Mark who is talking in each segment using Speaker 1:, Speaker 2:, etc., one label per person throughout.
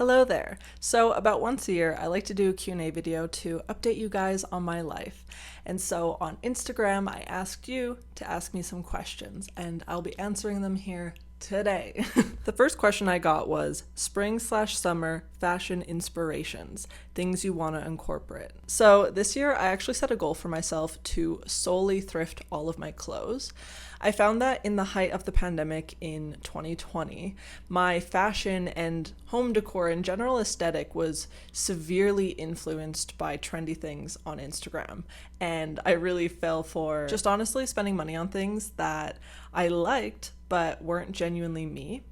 Speaker 1: Hello there. So about once a year, I like to do a Q&A video to update you guys on my life. And so on Instagram, I asked you to ask me some questions, and I'll be answering them here today. The first question I got was spring/summer fashion inspirations, things you want to incorporate. So this year I actually set a goal for myself to solely thrift all of my clothes. I found that in the height of the pandemic in 2020, my fashion and home decor and general aesthetic was severely influenced by trendy things on Instagram. And I really fell for just honestly spending money on things that I liked but weren't genuinely me.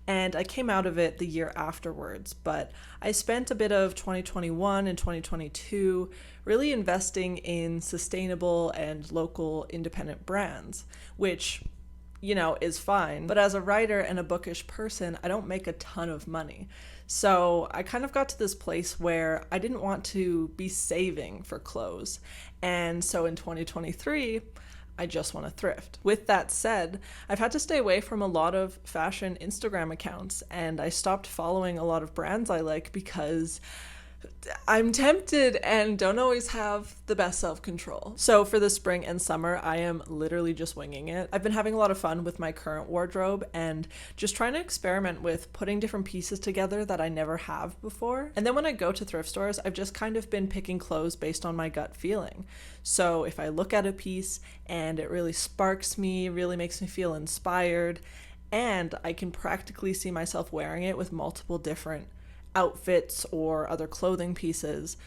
Speaker 1: And I came out of it the year afterwards, but I spent a bit of 2021 and 2022 really investing in sustainable and local independent brands, which, is fine. But as a writer and a bookish person, I don't make a ton of money. So I kind of got to this place where I didn't want to be saving for clothes. And so in 2023, I just want to thrift. With that said, I've had to stay away from a lot of fashion Instagram accounts, and I stopped following a lot of brands I like because I'm tempted and don't always have the best self-control. So for the spring and summer, I am literally just winging it. I've been having a lot of fun with my current wardrobe and just trying to experiment with putting different pieces together that I never have before. And then when I go to thrift stores, I've just kind of been picking clothes based on my gut feeling. So if I look at a piece and it really sparks me, really makes me feel inspired, and I can practically see myself wearing it with multiple different outfits or other clothing pieces,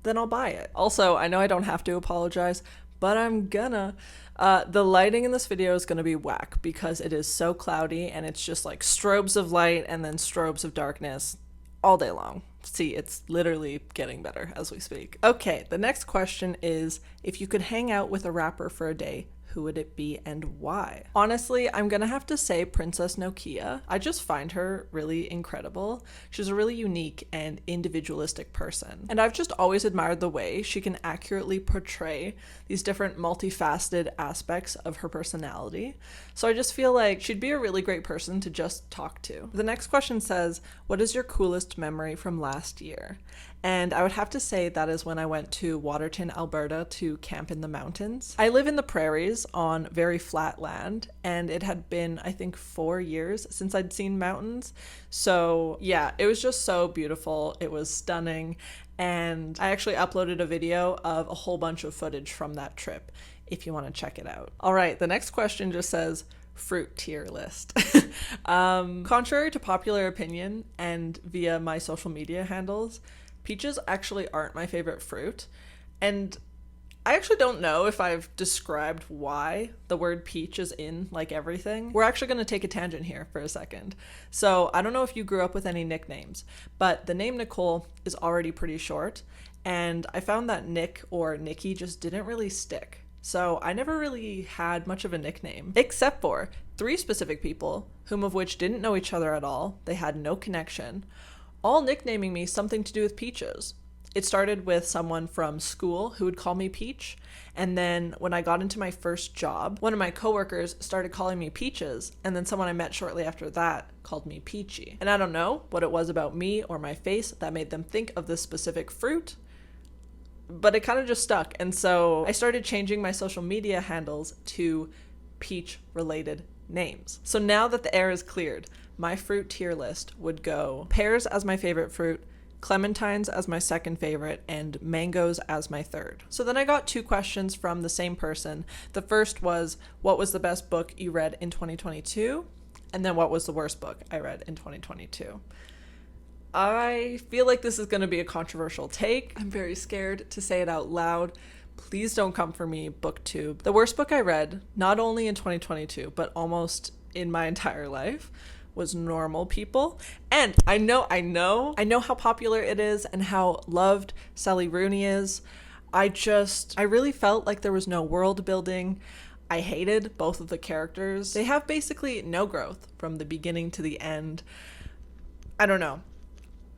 Speaker 1: then I'll buy it. Also, I know I don't have to apologize, but I'm gonna. The lighting in this video is gonna be whack because it is so cloudy and it's just like strobes of light and then strobes of darkness all day long. See, it's literally getting better as we speak. Okay, the next question is, if you could hang out with a rapper for a day, who would it be and why? Honestly, I'm gonna have to say Princess Nokia. I just find her really incredible. She's a really unique and individualistic person. And I've just always admired the way she can accurately portray these different multifaceted aspects of her personality. So I just feel like she'd be a really great person to just talk to. The next question says, what is your coolest memory from last year? And I would have to say that is when I went to Waterton, Alberta to camp in the mountains. I live in the prairies on very flat land, and it had been, I think, 4 years since I'd seen mountains. So yeah, it was just so beautiful. It was stunning. And I actually uploaded a video of a whole bunch of footage from that trip if you want to check it out. All right, the next question just says, fruit tier list. Contrary to popular opinion and via my social media handles, peaches actually aren't my favorite fruit, and I actually don't know if I've described why the word peach is in like everything. We're actually going to take a tangent here for a second. So I don't know if you grew up with any nicknames, but the name Nicole is already pretty short, and I found that Nick or Nikki just didn't really stick. So I never really had much of a nickname, except for 3 specific people, whom of which didn't know each other at all. They had no connection, all nicknaming me something to do with peaches. It started with someone from school who would call me Peach, and then when I got into my first job, one of my coworkers started calling me Peaches, and then someone I met shortly after that called me Peachy. And I don't know what it was about me or my face that made them think of this specific fruit, but it kind of just stuck. And so I started changing my social media handles to peach-related names. So now that the air is cleared, my fruit tier list would go pears as my favorite fruit, clementines as my second favorite, and mangoes as my third. So then I got 2 questions from the same person. The first was, what was the best book you read in 2022? And then what was the worst book I read in 2022? I feel like this is going to be a controversial take. I'm very scared to say it out loud. Please don't come for me, booktube. The worst book I read, not only in 2022, but almost in my entire life, was Normal People. And I know how popular it is and how loved Sally Rooney is. I really felt like there was no world building. I hated both of the characters. They have basically no growth from the beginning to the end. I don't know.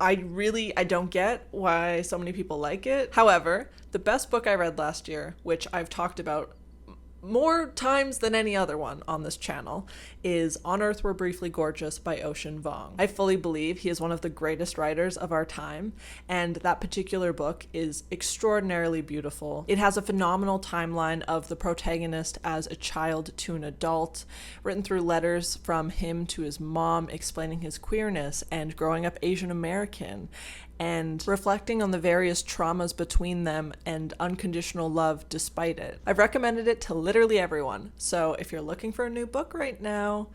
Speaker 1: I don't get why so many people like it. However, the best book I read last year, which I've talked about more times than any other one on this channel, is On Earth We're Briefly Gorgeous by Vuong. I fully believe he is one of the greatest writers of our time, and that particular book is extraordinarily beautiful. It has a phenomenal timeline of the protagonist as a child to an adult, written through letters from him to his mom explaining his queerness and growing up Asian American, and reflecting on the various traumas between them and unconditional love despite it. I've recommended it to literally everyone, so if you're looking for a new book right now,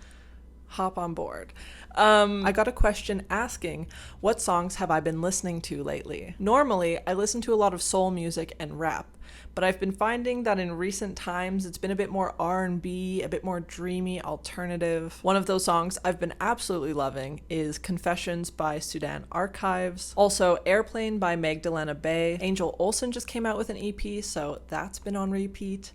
Speaker 1: hop on board. I got a question asking, what songs have I been listening to lately? Normally, I listen to a lot of soul music and rap, but I've been finding that in recent times it's been a bit more R&B, a bit more dreamy, alternative. One of those songs I've been absolutely loving is Confessions by Sudan Archives. Also, Airplane by Magdalena Bay. Angel Olsen just came out with an EP, so that's been on repeat.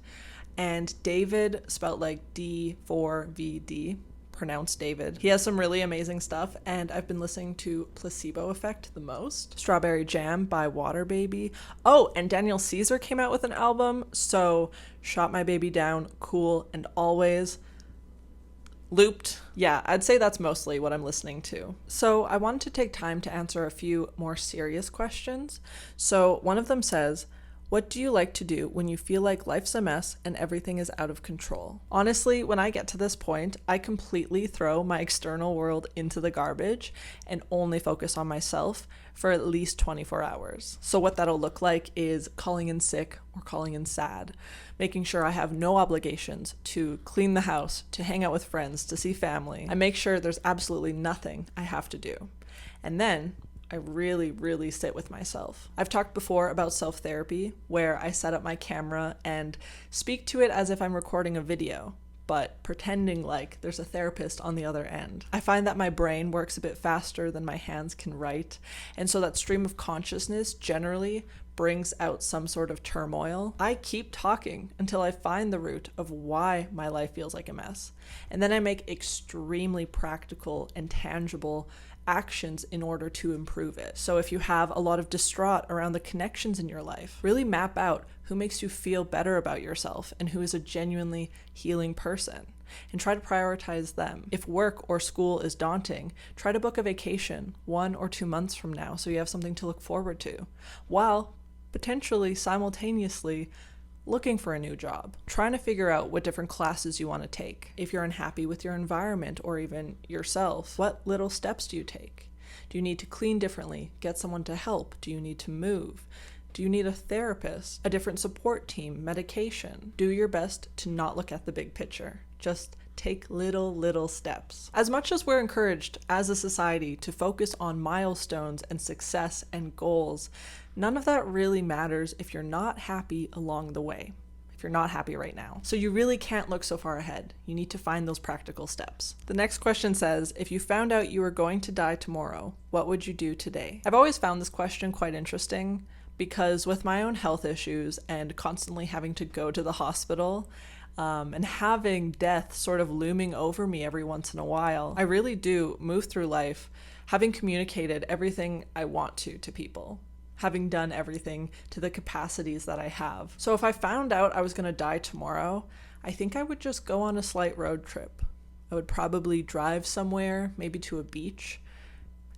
Speaker 1: And David, spelled like D4VD, pronounced David. He has some really amazing stuff, and I've been listening to Placebo Effect the most. Strawberry Jam by Water Baby. Oh, and Daniel Caesar came out with an album, so Shot My Baby Down, Cool, and Always. Looped. Yeah, I'd say that's mostly what I'm listening to. So I wanted to take time to answer a few more serious questions. So one of them says, what do you like to do when you feel like life's a mess and everything is out of control? Honestly, when I get to this point, I completely throw my external world into the garbage and only focus on myself for at least 24 hours. So what that'll look like is calling in sick or calling in sad, making sure I have no obligations to clean the house, to hang out with friends, to see family. I make sure there's absolutely nothing I have to do. And then I really sit with myself. I've talked before about self-therapy, where I set up my camera and speak to it as if I'm recording a video, but pretending like there's a therapist on the other end. I find that my brain works a bit faster than my hands can write, and so that stream of consciousness generally brings out some sort of turmoil. I keep talking until I find the root of why my life feels like a mess, and then I make extremely practical and tangible actions in order to improve it. So if you have a lot of distraught around the connections in your life, really map out who makes you feel better about yourself and who is a genuinely healing person, and try to prioritize them. If work or school is daunting, try to book a vacation 1 or 2 months from now so you have something to look forward to, while potentially simultaneously looking for a new job, trying to figure out what different classes you want to take. If you're unhappy with your environment or even yourself, what little steps do you take? Do you need to clean differently? Get someone to help? Do you need to move? Do you need a therapist, a different support team, medication? Do your best to not look at the big picture. Just take little steps. As much as we're encouraged as a society to focus on milestones and success and goals, none of that really matters if you're not happy along the way, if you're not happy right now. So you really can't look so far ahead. You need to find those practical steps. The next question says, if you found out you were going to die tomorrow, what would you do today? I've always found this question quite interesting because with my own health issues and constantly having to go to the hospital, and having death sort of looming over me every once in a while, I really do move through life having communicated everything I want to people, having done everything to the capacities that I have. So if I found out I was going to die tomorrow, I think I would just go on a slight road trip. I would probably drive somewhere, maybe to a beach,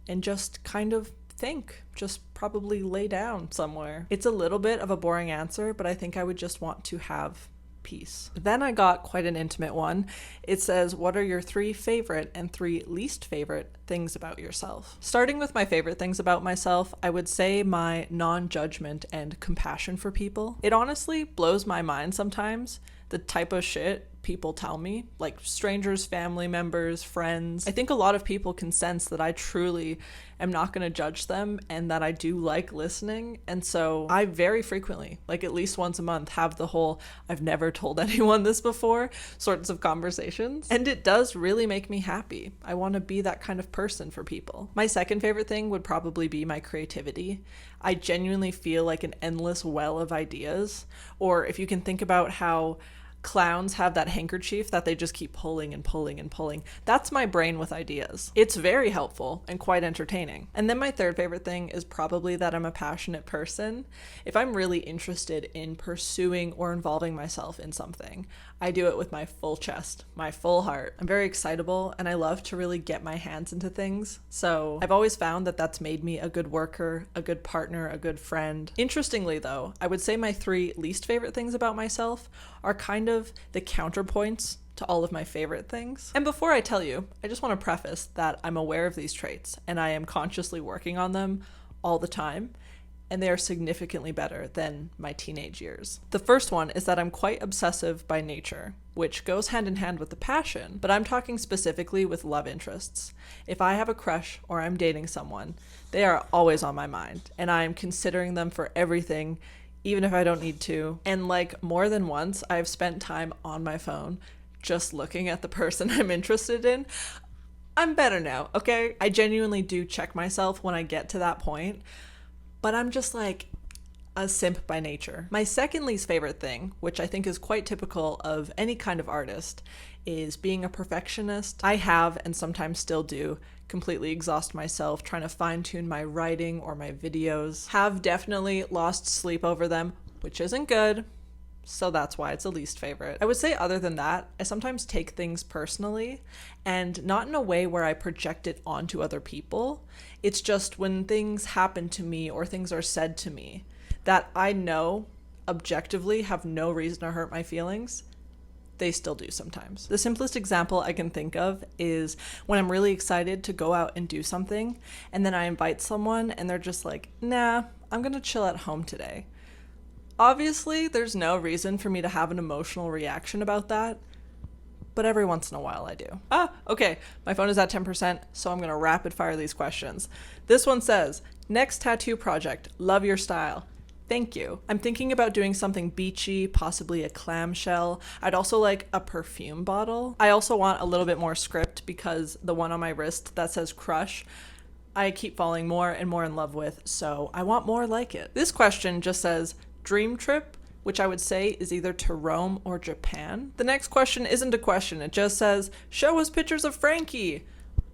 Speaker 1: and just kind of think, just probably lay down somewhere. It's a little bit of a boring answer, but I think I would just want to have peace. Then I got quite an intimate one. It says, what are your 3 favorite and 3 least favorite things about yourself? Starting with my favorite things about myself, I would say my non-judgment and compassion for people. It honestly blows my mind sometimes, the type of shit people tell me, like strangers, family members, friends. I think a lot of people can sense that I truly am not going to judge them and that I do like listening. And so I very frequently, like at least once a month, have the whole I've never told anyone this before sorts of conversations. And it does really make me happy. I want to be that kind of person for people. My second favorite thing would probably be my creativity. I genuinely feel like an endless well of ideas. Or if you can think about how clowns have that handkerchief that they just keep pulling and pulling and pulling. That's my brain with ideas. It's very helpful and quite entertaining. And then my third favorite thing is probably that I'm a passionate person. If I'm really interested in pursuing or involving myself in something, I do it with my full chest, my full heart. I'm very excitable and I love to really get my hands into things. So I've always found that that's made me a good worker, a good partner, a good friend. Interestingly though, I would say my 3 least favorite things about myself are kind of the counterpoints to all of my favorite things. And before I tell you, I just want to preface that I'm aware of these traits and I am consciously working on them all the time, and they are significantly better than my teenage years. The first one is that I'm quite obsessive by nature, which goes hand in hand with the passion, but I'm talking specifically with love interests. If I have a crush or I'm dating someone, they are always on my mind, and I am considering them for everything, even if I don't need to. And like more than once, I've spent time on my phone just looking at the person I'm interested in. I'm better now, okay? I genuinely do check myself when I get to that point, but I'm just like a simp by nature. My second least favorite thing, which I think is quite typical of any kind of artist, is being a perfectionist. I have, and sometimes still do, completely exhaust myself trying to fine-tune my writing or my videos. Have definitely lost sleep over them, which isn't good. So that's why it's a least favorite. I would say other than that, I sometimes take things personally, and not in a way where I project it onto other people. It's just when things happen to me or things are said to me that I know objectively have no reason to hurt my feelings, they still do sometimes. The simplest example I can think of is when I'm really excited to go out and do something, and then I invite someone and they're just like, nah, I'm gonna chill at home today. Obviously, there's no reason for me to have an emotional reaction about that, but every once in a while I do. Okay, my phone is at 10%, so I'm gonna rapid fire these questions. This one says, next tattoo project, love your style. Thank you. I'm thinking about doing something beachy, possibly a clamshell. I'd also like a perfume bottle. I also want a little bit more script because the one on my wrist that says crush, I keep falling more and more in love with, so I want more like it. This question just says, dream trip, which I would say is either to Rome or Japan. The next question isn't a question, it just says, show us pictures of Frankie.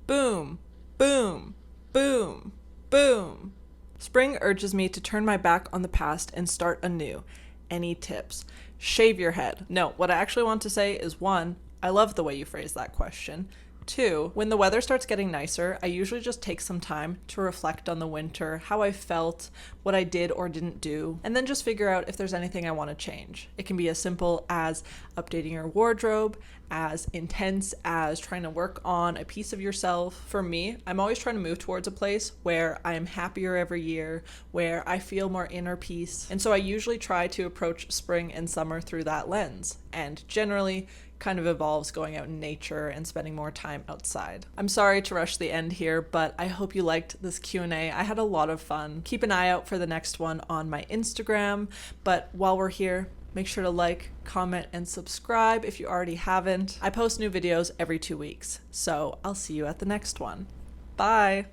Speaker 1: Boom, boom, boom, boom. Spring urges me to turn my back on the past and start anew. Any tips? Shave your head. No, what I actually want to say is 1, I love the way you phrase that question. 2, when the weather starts getting nicer, I usually just take some time to reflect on the winter, how I felt, what I did or didn't do, and then just figure out if there's anything I want to change. It can be as simple as updating your wardrobe, as intense as trying to work on a piece of yourself. For me, I'm always trying to move towards a place where I am happier every year, where I feel more inner peace. And so I usually try to approach spring and summer through that lens, and generally kind of involves going out in nature and spending more time outside. I'm sorry to rush the end here, but I hope you liked this Q&A. I had a lot of fun. Keep an eye out for the next one on my Instagram, but while we're here, make sure to like, comment, and subscribe if you already haven't. I post new videos every 2 weeks, so I'll see you at the next one. Bye!